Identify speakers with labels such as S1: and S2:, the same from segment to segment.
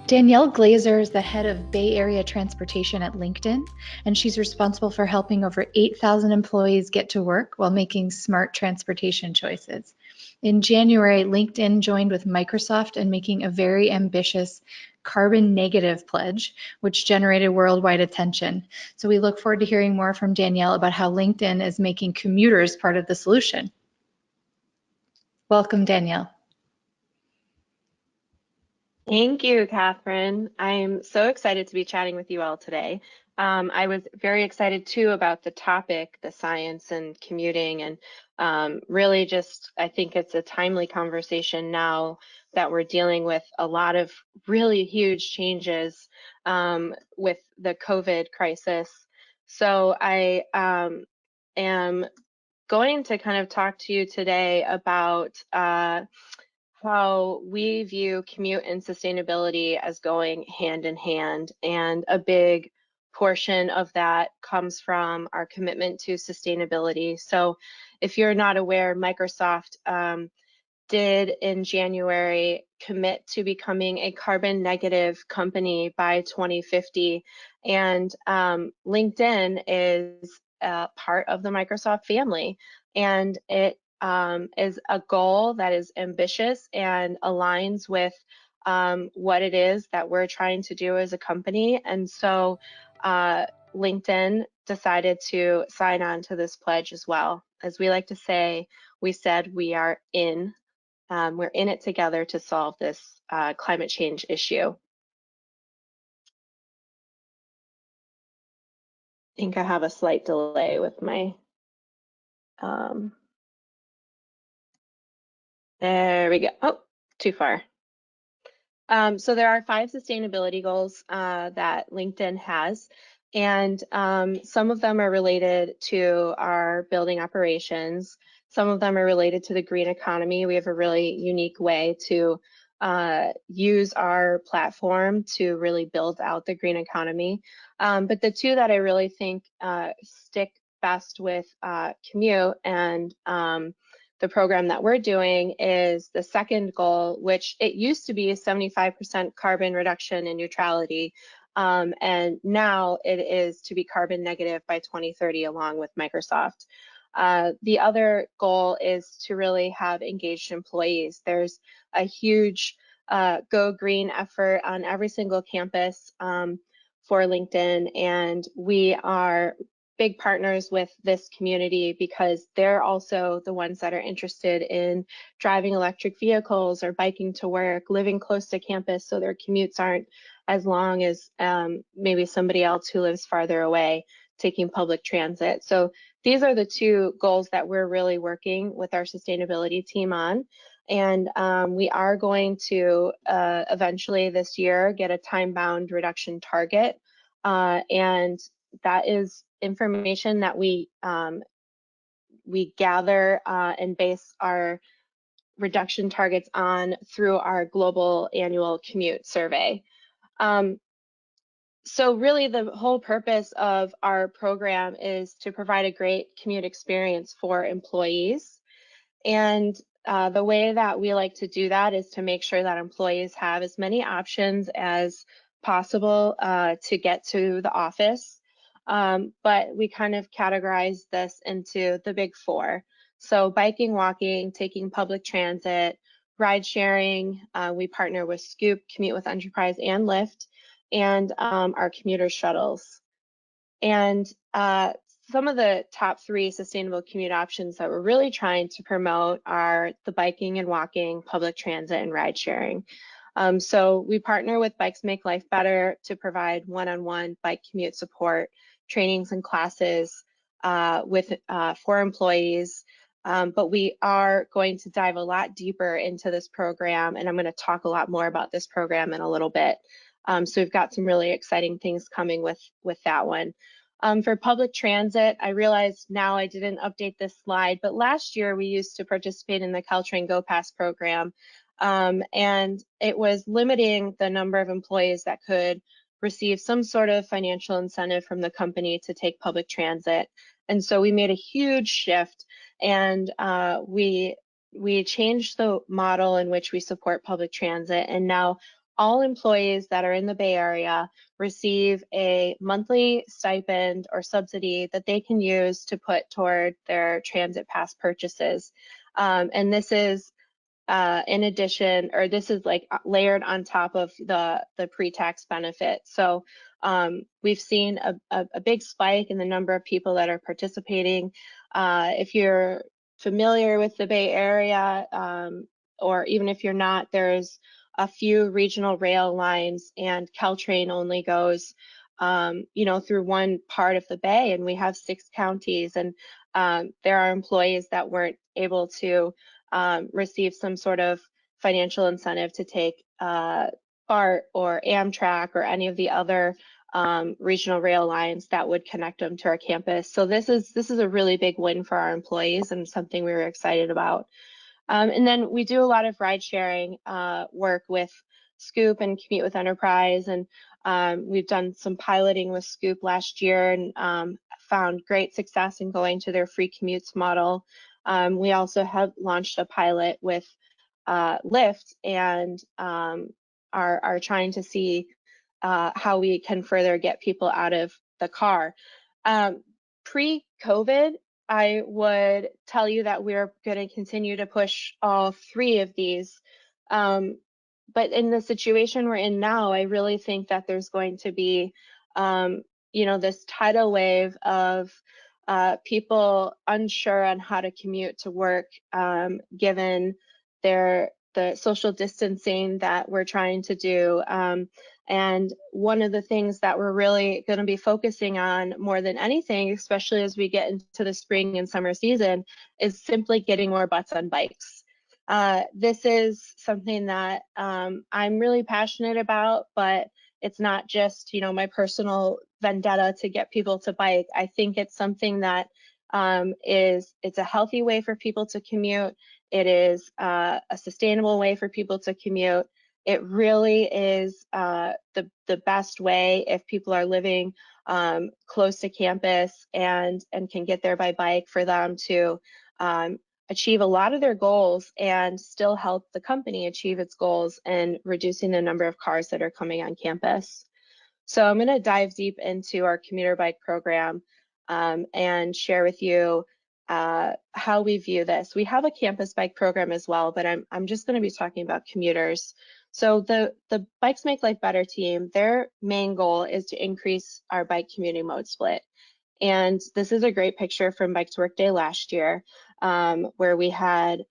S1: Danielle Glazer is the head of Bay Area Transportation at LinkedIn, and she's responsible for helping over 8,000 employees get to work while making smart transportation choices. In January, LinkedIn joined with Microsoft in making a very ambitious carbon negative pledge, which generated worldwide attention. So we look forward to hearing more from Danielle about how LinkedIn is making commuters part of the solution. Welcome, Danielle.
S2: Thank you, Catherine. I'm so excited to be chatting with you all today. I was very excited too about the topic, the science and commuting, and really just, I think it's a timely conversation now that we're dealing with a lot of really huge changes with the COVID crisis. So I am going to kind of talk to you today about how we view commute and sustainability as going hand in hand. And a big portion of that comes from our commitment to sustainability. So if you're not aware, Microsoft did in January commit to becoming a carbon negative company by 2050. And LinkedIn is part of the Microsoft family. And it is a goal that is ambitious and aligns with what it is that we're trying to do as a company. And so LinkedIn decided to sign on to this pledge as well. As we like to say, we said we are in. We're in it together to solve this climate change issue. I think I have a slight delay with my, there we go. Oh, too far. So there are 5 sustainability goals that LinkedIn has, and some of them are related to our building operations. Some of them are related to the green economy. We have a really unique way to use our platform to really build out the green economy. But the 2 that I really think stick best with commute and the program that we're doing is the second goal, which it used to be 75% carbon reduction and neutrality. And now it is to be carbon negative by 2030 along with Microsoft. The other goal is to really have engaged employees. There's a huge Go Green effort on every single campus for LinkedIn, and we are big partners with this community because they're also the ones that are interested in driving electric vehicles or biking to work, living close to campus so their commutes aren't as long as maybe somebody else who lives farther away taking public transit. So these are the 2 goals that we're really working with our sustainability team on. And we are going to eventually this year get a time-bound reduction target. And that is information that we gather and base our reduction targets on through our global annual commute survey. So really the whole purpose of our program is to provide a great commute experience for employees. And the way that we like to do that is to make sure that employees have as many options as possible to get to the office. But we kind of categorize this into the big 4. So biking, walking, taking public transit, ride sharing. We partner with Scoop, Commute with Enterprise, and Lyft, and our commuter shuttles. And some of the top 3 sustainable commute options that we're really trying to promote are the biking and walking, public transit, and ride sharing. So we partner with Bikes Make Life Better to provide one-on-one bike commute support, trainings and classes for employees. But we are going to dive a lot deeper into this program, and I'm going to talk a lot more about this program in a little bit. So we've got some really exciting things coming with that one. For public transit, I realized now I didn't update this slide, but last year we used to participate in the Caltrain Go Pass program, and it was limiting the number of employees that could receive some sort of financial incentive from the company to take public transit. And so we made a huge shift, and we changed the model in which we support public transit, and now all employees that are in the Bay Area receive a monthly stipend or subsidy that they can use to put toward their transit pass purchases. And this is in addition, or this is like layered on top of the pre-tax benefit. So we've seen a big spike in the number of people that are participating. If you're familiar with the Bay Area, or even if you're not, there's a few regional rail lines, and Caltrain only goes through one part of the Bay, and we have 6 counties, and there are employees that weren't able to receive some sort of financial incentive to take BART or Amtrak or any of the other regional rail lines that would connect them to our campus. So this is a really big win for our employees and something we were excited about. And then we do a lot of ride sharing work with Scoop and Commute with Enterprise, and we've done some piloting with Scoop last year and found great success in going to their free commutes model. We also have launched a pilot with Lyft, and are trying to see how we can further get people out of the car. Pre-COVID, I would tell you that we're going to continue to push all 3 of these. But in the situation we're in now, I really think that there's going to be, this tidal wave of people unsure on how to commute to work, given the social distancing that we're trying to do. And one of the things that we're really going to be focusing on more than anything, especially as we get into the spring and summer season, is simply getting more butts on bikes. This is something that I'm really passionate about, but it's not just, my personal vendetta to get people to bike. I think it's something that it's a healthy way for people to commute. It is a sustainable way for people to commute. It really is the best way if people are living close to campus and can get there by bike, for them to achieve a lot of their goals and still help the company achieve its goals and reducing the number of cars that are coming on campus. So I'm going to dive deep into our commuter bike program and share with you how we view this. We have a campus bike program as well, but I'm just going to be talking about commuters. So the Bikes Make Life Better team, their main goal is to increase our bike commuting mode split. And this is a great picture from Bike to Work Day last year, where we had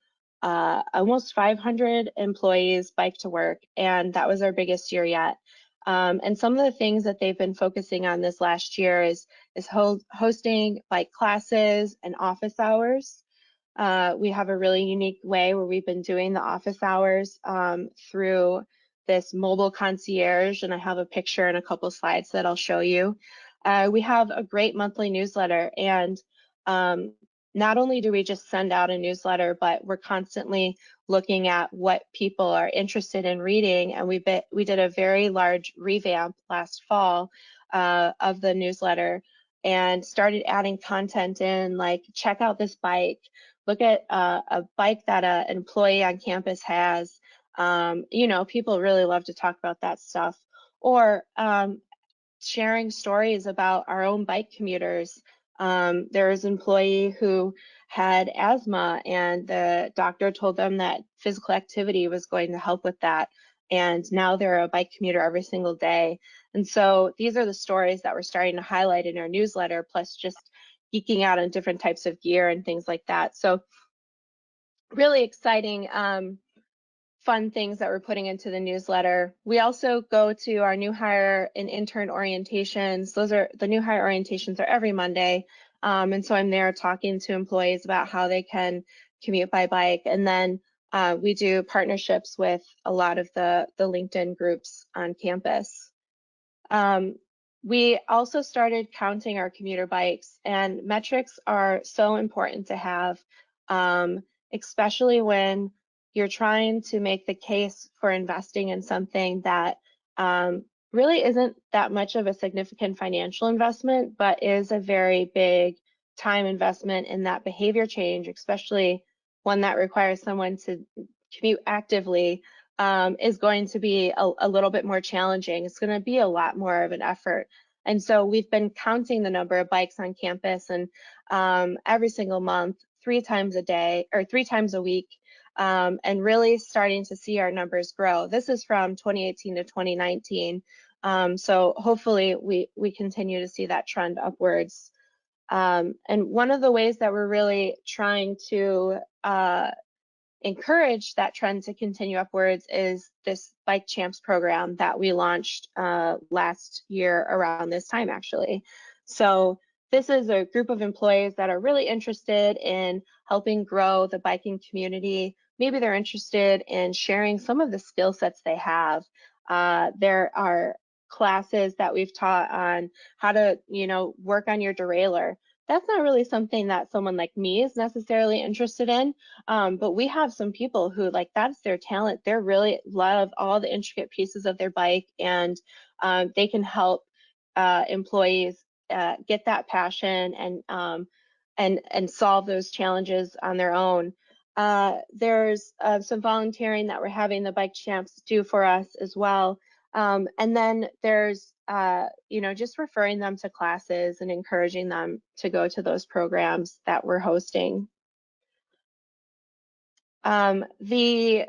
S2: almost 500 employees bike to work, and that was our biggest year yet. And some of the things that they've been focusing on this last year is hosting bike classes and office hours. We have a really unique way where we've been doing the office hours through this mobile concierge, and I have a picture and a couple slides that I'll show you. We have a great monthly newsletter, and not only do we just send out a newsletter, but we're constantly looking at what people are interested in reading, and we did a very large revamp last fall of the newsletter and started adding content in, like, check out this bike, look at a bike that an employee on campus has. People really love to talk about that stuff. Or sharing stories about our own bike commuters. There was an employee who had asthma, and the doctor told them that physical activity was going to help with that. And now they're a bike commuter every single day. And so these are the stories that we're starting to highlight in our newsletter, plus just geeking out on different types of gear and things like that. So really exciting fun things that we're putting into the newsletter. We also go to our new hire and intern orientations. The new hire orientations are every Monday. And so I'm there talking to employees about how they can commute by bike. And then we do partnerships with a lot of the LinkedIn groups on campus. We also started counting our commuter bikes, and metrics are so important to have, especially when you're trying to make the case for investing in something that really isn't that much of a significant financial investment, but is a very big time investment in that behavior change, especially one that requires someone to commute actively is going to be a little bit more challenging. It's going to be a lot more of an effort. And so we've been counting the number of bikes on campus, and every single month, 3 times a day or 3 times a week, and really starting to see our numbers grow. This is from 2018 to 2019. So hopefully we continue to see that trend upwards. And one of the ways that we're really trying to encourage that trend to continue upwards is this Bike Champs program that we launched last year around this time, actually. So this is a group of employees that are really interested in helping grow the biking community. Maybe they're interested in sharing some of the skill sets they have. There are classes that we've taught on how to, work on your derailleur. That's not really something that someone like me is necessarily interested in. But we have some people who, like, that's their talent. They really love all the intricate pieces of their bike, and they can help employees get that passion and solve those challenges on their own. There's some volunteering that we're having the Bike Champs do for us as well. And then there's just referring them to classes and encouraging them to go to those programs that we're hosting. The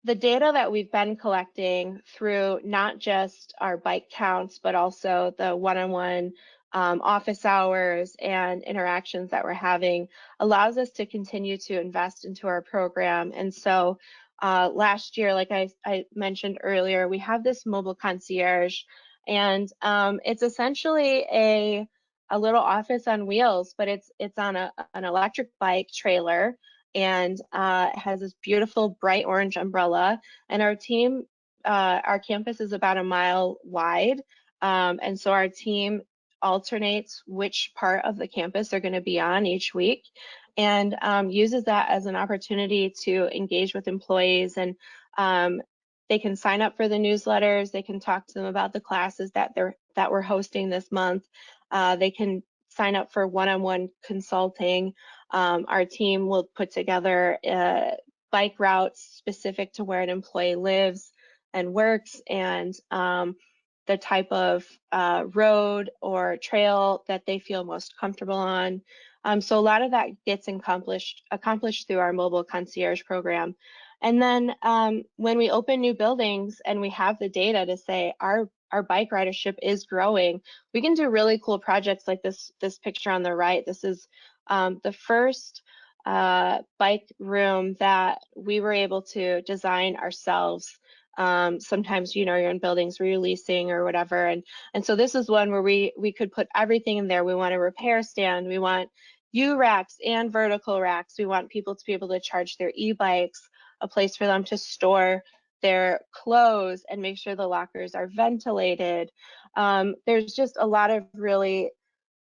S2: data that we've been collecting through not just our bike counts, but also the one-on-one office hours and interactions that we're having allows us to continue to invest into our program. And so last year, like I mentioned earlier, we have this mobile concierge, and it's essentially a little office on wheels, but it's on an electric bike trailer, and it has this beautiful bright orange umbrella. And our campus is about a mile wide, and so our team alternates which part of the campus they're going to be on each week, and uses that as an opportunity to engage with employees. And they can sign up for the newsletters. They can talk to them about the classes that we're hosting this month. They can sign up for one-on-one consulting. Our team will put together bike routes specific to where an employee lives and works, and the type of road or trail that they feel most comfortable on. So a lot of that gets accomplished through our mobile concierge program. And then when we open new buildings and we have the data to say our bike ridership is growing, we can do really cool projects like this picture on the right. This is the first bike room that we were able to design ourselves. Sometimes, you're in buildings where you're leasing or whatever. And so this is one where we could put everything in there. We want a repair stand. We want U-racks and vertical racks. We want people to be able to charge their e-bikes, a place for them to store their clothes and make sure the lockers are ventilated. There's just a lot of really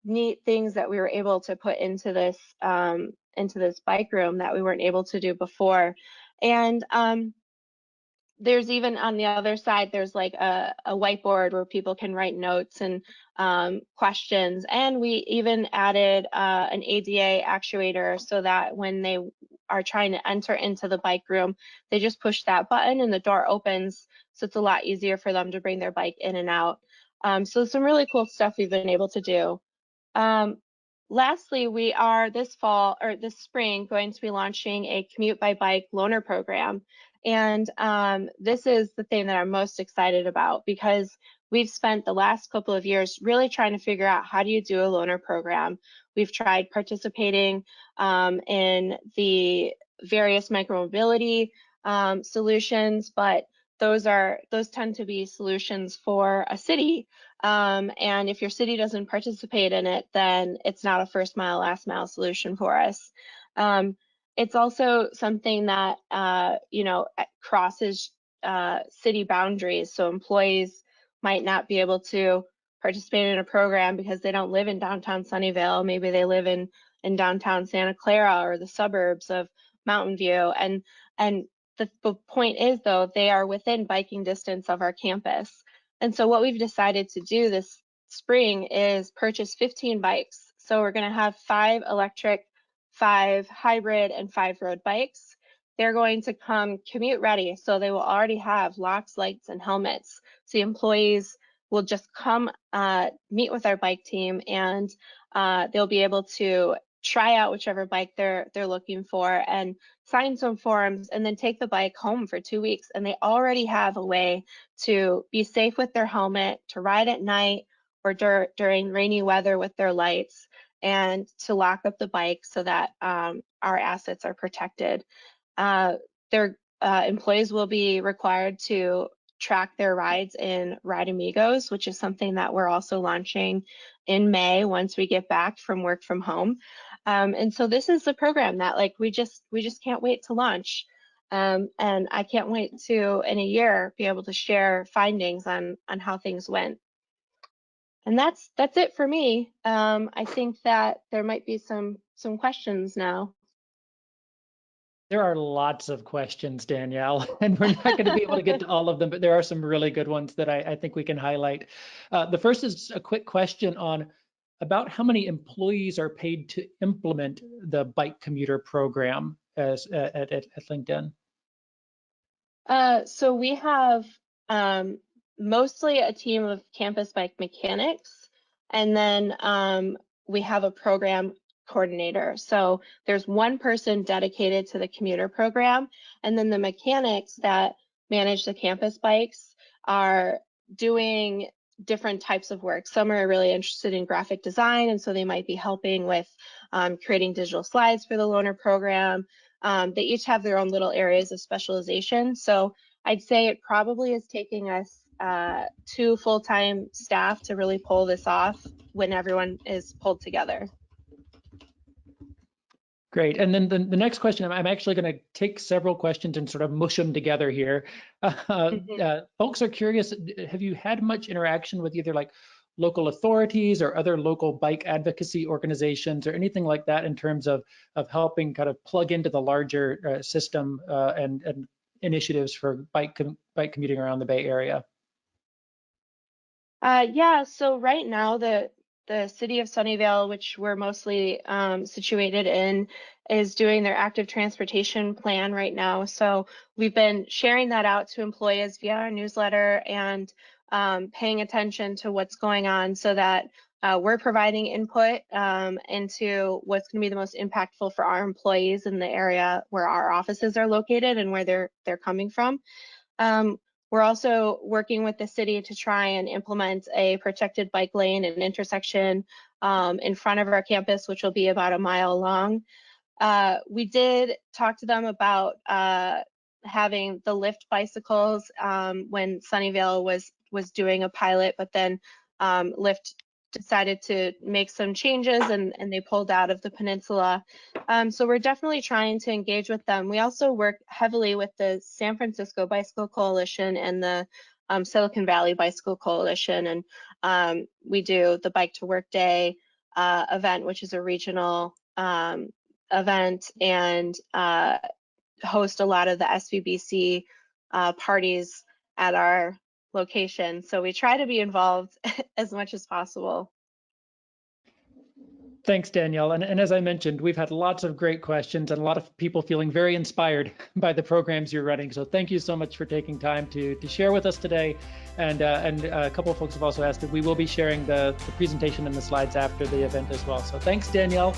S2: neat things that we were able to put into this bike room that we weren't able to do before. And there's even on the other side, there's like a whiteboard where people can write notes and questions. And we even added an ADA actuator so that when they are trying to enter into the bike room, they just push that button and the door opens. So it's a lot easier for them to bring their bike in and out. So some really cool stuff we've been able to do. Lastly, we are this spring going to be launching a commute by bike loaner program. And this is the thing that I'm most excited about, because we've spent the last couple of years really trying to figure out, how do you do a loaner program? We've tried participating in the various micromobility solutions, but those tend to be solutions for a city. And if your city doesn't participate in it, then it's not a first mile, last mile solution for us. It's also something that, crosses city boundaries. So employees might not be able to participate in a program because they don't live in downtown Sunnyvale. Maybe they live in downtown Santa Clara or the suburbs of Mountain View. And the point is, though, they are within biking distance of our campus. And so what we've decided to do this spring is purchase 15 bikes. So we're going to have 5 electric, 5 hybrid, and 5 road bikes. they're going to come commute ready. So they will already have locks, lights, and helmets. So the employees will just come meet with our bike team, and they'll be able to try out whichever bike they're looking for and sign some forms and then take the bike home for 2 weeks. And they already have a way to be safe with their helmet, to ride at night or during rainy weather with their lights, and to lock up the bike so that our assets are protected. Their employees will be required to track their rides in Ride Amigos, which is something that we're also launching in May once we get back from work from home. And so this is the program that like we just can't wait to launch. And I can't wait to, in a year, be able to share findings on how things went. And that's it for me. I think that there might be some questions now.
S3: There are lots of questions, Danielle, and we're not going to be able to get to all of them, but there are some really good ones that I think we can highlight. The first is a quick question on about how many employees are paid to implement the bike commuter program as at LinkedIn.
S2: So we have mostly a team of campus bike mechanics, and then we have a program coordinator. So there's one person dedicated to the commuter program, and then the mechanics that manage the campus bikes are doing different types of work. Some are really interested in graphic design, and so they might be helping with creating digital slides for the loaner program. They each have their own little areas of specialization. So I'd say it probably is taking us 2 full-time staff to really pull this off when everyone is pulled together.
S3: Great. And then the next question, I'm actually going to take several questions and sort of mush them together here. Folks are curious, have you had much interaction with either like local authorities or other local bike advocacy organizations or anything like that in terms of helping kind of plug into the larger system and initiatives for bike commuting around the Bay Area?
S2: Yeah, so right now the city of Sunnyvale, which we're mostly situated in, is doing their active transportation plan right now. So we've been sharing that out to employees via our newsletter and paying attention to what's going on so that we're providing input into what's going to be the most impactful for our employees in the area where our offices are located and where they're coming from. We're also working with the city to try and implement a protected bike lane and intersection in front of our campus, which will be about a mile long. We did talk to them about having the Lyft bicycles when Sunnyvale was doing a pilot, but then Lyft decided to make some changes and they pulled out of the peninsula. So we're definitely trying to engage with them. We also work heavily with the San Francisco Bicycle Coalition and the Silicon Valley Bicycle Coalition. And we do the Bike to Work Day event, which is a regional event, and host a lot of the SVBC parties at our location. So we try to be involved as much as possible.
S3: Thanks, Danielle. And as I mentioned, we've had lots of great questions and a lot of people feeling very inspired by the programs you're running. So thank you so much for taking time to share with us today. And a couple of folks have also asked that we will be sharing the presentation and the slides after the event as well. So thanks, Danielle.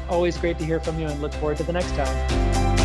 S3: Always great to hear from you and look forward to the next time.